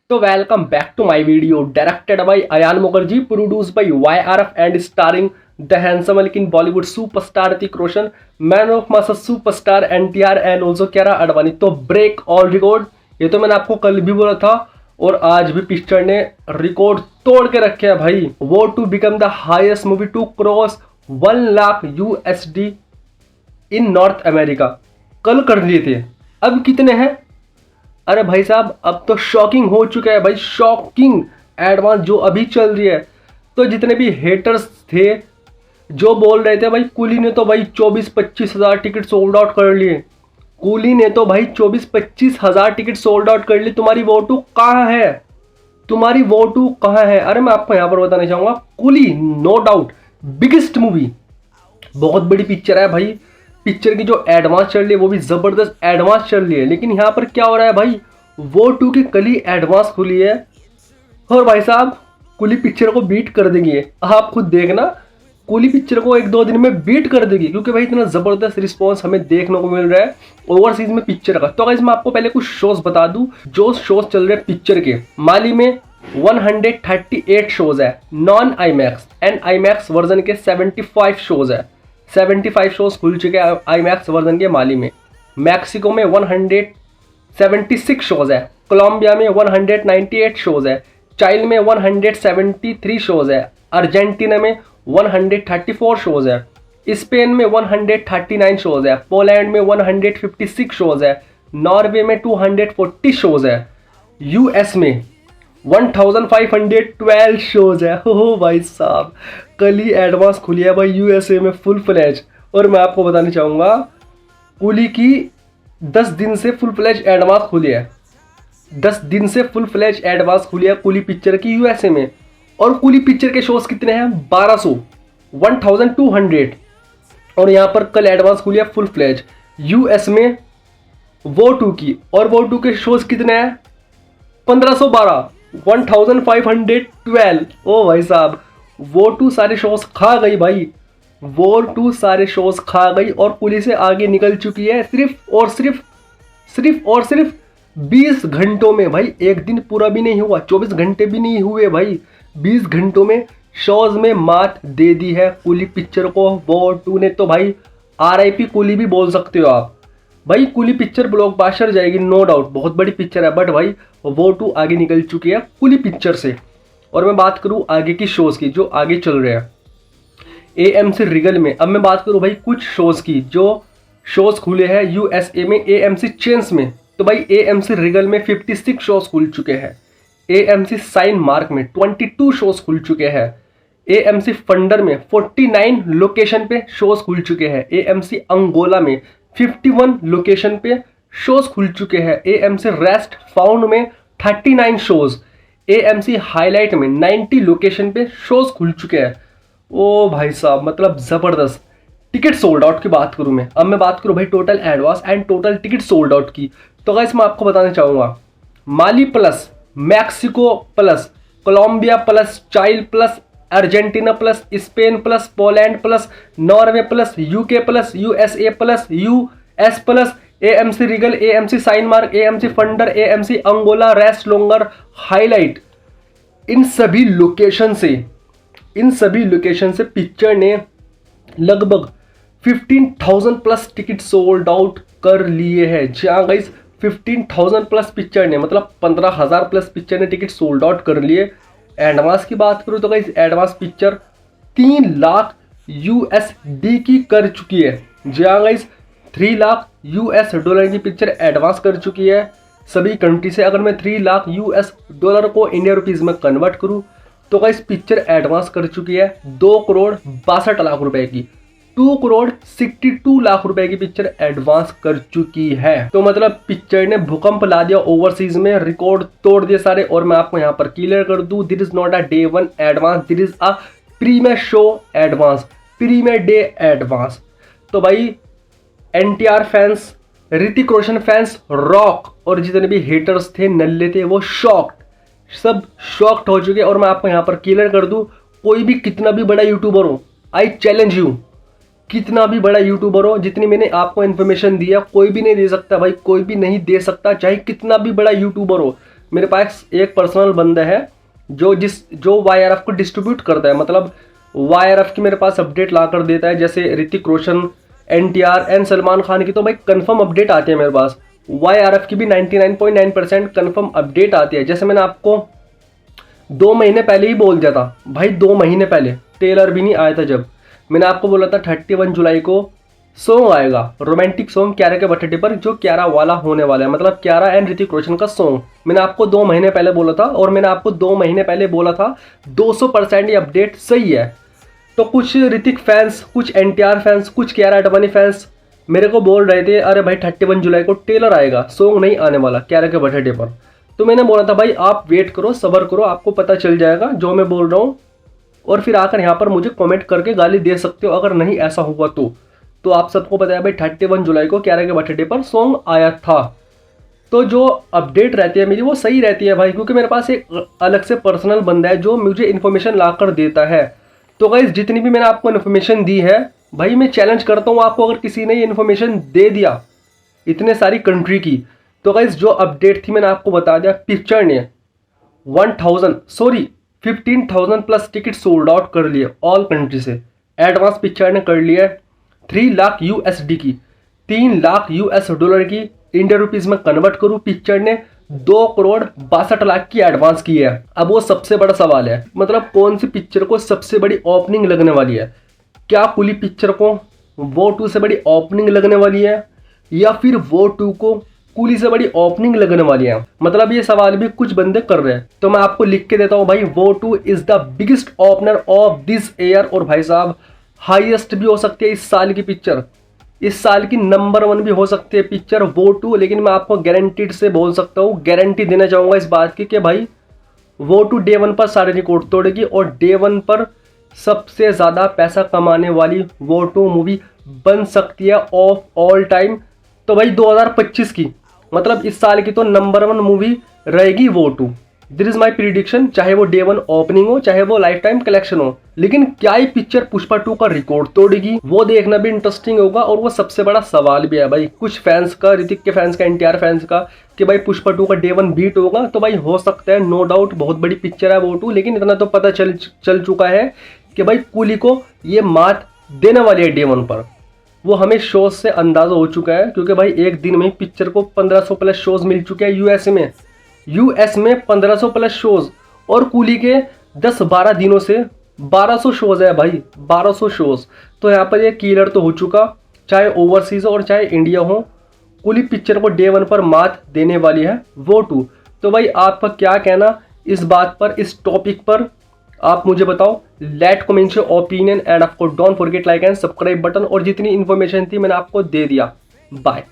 तो welcome back to my video directed by Ayan Mukherjee, produce by YRF and starring the handsome लेकिन Bollywood superstar Hrithik Roshan, man of mass superstar NTR and also Kiara Advani. तो break all record, ये तो मैंने आपको कल भी बोला था और आज भी पिक्चर ने रिकॉर्ड तोड़ के रखे हैं भाई। वो to become the highest movie to cross 1 lakh USD in North America. कल कर लिए थे, अब कितने हैं? अरे भाई साहब अब तो शॉकिंग हो चुका है भाई, शॉकिंग एडवांस जो अभी चल रही है। तो जितने भी हेटर्स थे जो बोल रहे थे भाई कूली ने तो भाई 24-25 हज़ार टिकट सोल्ड आउट कर लिए, कूली ने तो भाई 24-25 हज़ार टिकट सोल्ड आउट कर लिए, तुम्हारी वोटू कहाँ है? तुम्हारी वोटू कहाँ है? अरे मैं आपको यहाँ पर बताना चाहूँगा, Coolie no doubt biggest movie, बहुत बड़ी पिक्चर है भाई। पिक्चर की जो एडवांस चल रही है वो भी जबरदस्त एडवांस चल रही है, लेकिन यहाँ पर क्या हो रहा है भाई, वो 2 की कल ही एडवांस खुली है और भाई साहब कुली पिक्चर को बीट कर देगी। आप खुद देखना, कुली पिक्चर को 1-2 दिन में बीट कर देगी, क्योंकि भाई इतना जबरदस्त रिस्पॉन्स हमें देखने को मिल रहा है ओवरसीज में पिक्चर का। तो गाइस मैं आपको पहले कुछ शोज बता दूं जो शोज चल रहे हैं पिक्चर के। माली में 138 शोज है non IMAX and IMAX version के 75 शोज है। 75 शोज खुल चुके हैं IMAX वर्जन के माली में। मैक्सिको में 176 शोज है, कोलंबिया में 198 शोज है, चाइल्ड में 173 शोज है, अर्जेंटीना में 134 शोज है, स्पेन में 139 शोज है, पोलैंड में 156 शोज है, नॉर्वे में 240 शोज है, US में 1512 शोज है। हो भाई साहब कल ही एडवांस खुली है भाई USA में फुल फ्लैज। और मैं आपको बताना चाहूँगा कुली की 10 दिन से फुल फ्लैज एडवांस खुली है, 10 दिन से फुल फ्लैज एडवांस खुली है कुली पिक्चर की USA में। और कुली पिक्चर के शोज कितने हैं? 1200 और यहाँ पर कल एडवांस खुली है फुल फ्लैज US में वो 2 की। और वो 2 के शोज कितने हैं? 1512 1512। ओ भाई साहब वो 2 सारे शोज खा गई भाई, वो 2 सारे शोज खा गई और कुली से आगे निकल चुकी है सिर्फ और सिर्फ 20 घंटों में भाई। एक दिन पूरा भी नहीं हुआ, 24 घंटे भी नहीं हुए भाई, 20 घंटों में शोज में मात दे दी है कुली पिक्चर को वो 2 ने। तो भाई RIP कुली भी बोल सकते हो आप भाई। कुली पिक्चर ब्लॉकबस्टर जाएगी नो डाउट, बहुत बड़ी पिक्चर है, बट भाई वो 2 आगे निकल चुकी है कुली पिक्चर से। और मैं बात करूं आगे की शोज की जो आगे चल रहे हैं AMC रिगल में। अब मैं बात करूं भाई कुछ शोज की जो शोज खुले हैं USA में AMC चेन्स में। तो भाई AMC रिगल में 56 शोज खुल चुके हैं, AMC साइन मार्क में 22 शोज खुल चुके हैं, AMC फंडर में 49 लोकेशन पे शोज खुल चुके हैं, AMC अंगोला में 51 लोकेशन पे शोज खुल चुके हैं, AMC रेस्ट फाउंड में 39 शोज, AMC हाईलाइट में 90 लोकेशन पे शोज खुल चुके हैं। ओ भाई साहब मतलब जबरदस्त टिकट सोल्ड आउट की बात करूं मैं। अब मैं बात करूं भाई total advance and total ticket sold out की। तो गाइस मैं आपको बताना चाहूंगा Mali plus, Mexico plus, Colombia plus, Chile plus, Argentina plus, Spain plus, Poland plus, Norway plus, UK plus, USA plus, US plus, AMC Regal, AMC Cinemark, AMC फंडर, AMC Angola, rest longer, highlight, इन सभी location से picture ने लगभग 15,000 plus ticket sold out कर लिए हैं। जहाँ गाइस 15,000 प्लस पिक्चर ने मतलब 15,000 प्लस पिक्चर ने टिकट सोल्ड आउट कर लिए। एडवांस की बात करूँ तो guys advance picture 3 lakh USD की कर चुकी है। जहाँ गाइस 3 लाख $US की पिक्चर एडवांस कर चुकी है सभी कंट्री से। अगर मैं 3 लाख $US को इंडिया रुपीज में कन्वर्ट करूँ तो गाइस पिक्चर एडवांस कर चुकी है 2,62,00,000 रुपए की, 2,62,00,000 रुपए की पिक्चर एडवांस कर चुकी है। तो मतलब पिक्चर ने भूकंप ला दिया ओवरसीज में, रिकॉर्ड तोड़ दिए सारे। और मैं आपको यहाँ पर क्लियर कर दूं, this is not a day 1 advance, this is a premiere show advance, premiere day advance. तो भाई NTR fans, Hrithik Roshan fans, rock और जितने भी हेटर्स थे नल्ले थे वो सब शॉक्ड हो चुके। और मैं आपको यहाँ पर क्लियर कर दूं, कोई भी कितना भी बड़ा यूट्यूबर हो, आई चैलेंज यू, कितना भी बड़ा यूट्यूबर हो, जितनी मैंने आपको इन्फॉर्मेशन दिया कोई भी नहीं दे सकता भाई, कोई भी नहीं दे सकता, चाहे कितना भी बड़ा यूट्यूबर हो। मेरे पास एक पर्सनल बंदा है जो YRF को डिस्ट्रीब्यूट करता है, मतलब YRF की मेरे पास अपडेट ला कर देता है, जैसे ऋतिक रोशन, NTR एंड सलमान खान की तो भाई कंफर्म अपडेट आती है मेरे पास। YRF की भी 99.9% कंफर्म अपडेट आती है। जैसे मैंने आपको 2 महीने पहले ही बोल दिया था भाई, 2 महीने पहले, ट्रेलर भी नहीं आया था जब, मैंने आपको बोला था 31 जुलाई को सॉन्ग आएगा, रोमांटिक सॉन्ग क्यारा के बर्थडे पर, जो क्यारा वाला होने वाला है, मतलब क्यारा एंड ऋतिक रोशन का सॉन्ग। मैंने आपको 2 महीने पहले बोला था, और मैंने आपको 2 महीने पहले बोला था 200% ये अपडेट सही है। तो कुछ ऋतिक फैंस, कुछ NTR फैंस, कुछ क्यारा अडवाणी फैंस मेरे को बोल रहे थे अरे भाई 31 जुलाई को ट्रेलर आएगा, सॉन्ग नहीं आने वाला क्यारा के बर्थडे पर। तो मैंने बोला था भाई आप वेट करो, सब्र करो, आपको पता चल जाएगा जो मैं बोल रहा हूँ, और फिर आकर यहाँ पर मुझे कमेंट करके गाली दे सकते हो अगर नहीं ऐसा हुआ तो आप सबको पता है भाई 31 जुलाई को क्यारा के बर्थडे पर सॉन्ग आया था। तो जो अपडेट रहती है मेरी वो सही रहती है भाई, क्योंकि मेरे पास एक अलग से पर्सनल बंदा है जो मुझे इन्फॉर्मेशन ला कर देता है। तो गाइस जितनी भी मैंने आपको इन्फॉर्मेशन दी है भाई, मैं चैलेंज करता हूँ आपको, अगर किसी ने ये इन्फॉर्मेशन दे दिया इतने सारी कंट्री की, तो गाइस जो अपडेट थी मैंने आपको बता दिया। पिक्चर ने 15,000 प्लस टिकट सोल्ड आउट कर लिए ऑल कंट्री से। एडवांस पिक्चर ने कर लिया 3 लाख USD की, 3 लाख $US की, इंडियन रुपीज में कन्वर्ट करूँ, पिक्चर ने 2,62,00,000 की एडवांस की है। अब वो सबसे बड़ा सवाल है, मतलब कौन सी पिक्चर को सबसे बड़ी ओपनिंग लगने वाली है? क्या कुली पिक्चर को वो 2 से बड़ी ओपनिंग लगने वाली है, या फिर वो 2 को कुली से बड़ी ओपनिंग लगने वाली है? मतलब ये सवाल भी कुछ बंदे कर रहे हैं, तो मैं आपको लिख के देता हूँ भाई, वो 2 is the biggest opener of this year, और भाई साहब हाईएस्ट भी हो सकती है इस साल की पिक्चर, इस साल की नंबर 1 भी हो सकती है पिक्चर वो 2। लेकिन मैं आपको गारंटीड से बोल सकता हूँ, गारंटी देना चाहूँगा इस बात की कि भाई वो 2 डे 1 पर सारे रिकॉर्ड तोड़ेगी, और डे 1 पर सबसे ज़्यादा पैसा कमाने वाली वो 2 मूवी बन सकती है ऑफ ऑल टाइम। तो भाई 2025 की, मतलब इस साल की तो नंबर 1 मूवी रहेगी वो 2। दिस इज माई प्रिडिक्शन, चाहे वो डे 1 ओपनिंग हो, चाहे वो लाइफ टाइम कलेक्शन हो। लेकिन क्या ये पिक्चर पुष्पा 2 का रिकॉर्ड तोड़ेगी, वो देखना भी इंटरेस्टिंग होगा, और वो सबसे बड़ा सवाल भी है भाई कुछ फैंस का, ऋतिक के फैंस का, NTR फैंस का, कि भाई पुष्पा 2 का डे 1 बीट होगा। तो भाई हो सकता है, नो डाउट, बहुत बड़ी पिक्चर है वो 2, लेकिन इतना तो पता चल चुका है कि भाई कुली को ये मात देने वाली है डे 1 पर। वो हमें शोज से अंदाजा हो चुका है, क्योंकि भाई एक दिन में पिक्चर को 1500 प्लस शोज मिल चुके हैं US में 1500 प्लस शोज, और कुली के 10-12 दिनों से 1200 शोज है भाई, 1200 शोज। तो यहाँ पर ये किलर तो हो चुका, चाहे ओवरसीज हो और चाहे इंडिया हो, कुली पिक्चर को डे 1 पर मात देने वाली है वो 2। तो भाई आपका क्या कहना इस बात पर, इस टॉपिक पर, आप मुझे बताओ। Let comment your opinion, and आपको don't forget like and subscribe button, और जितनी इन्फॉर्मेशन थी मैंने आपको दे दिया। बाय।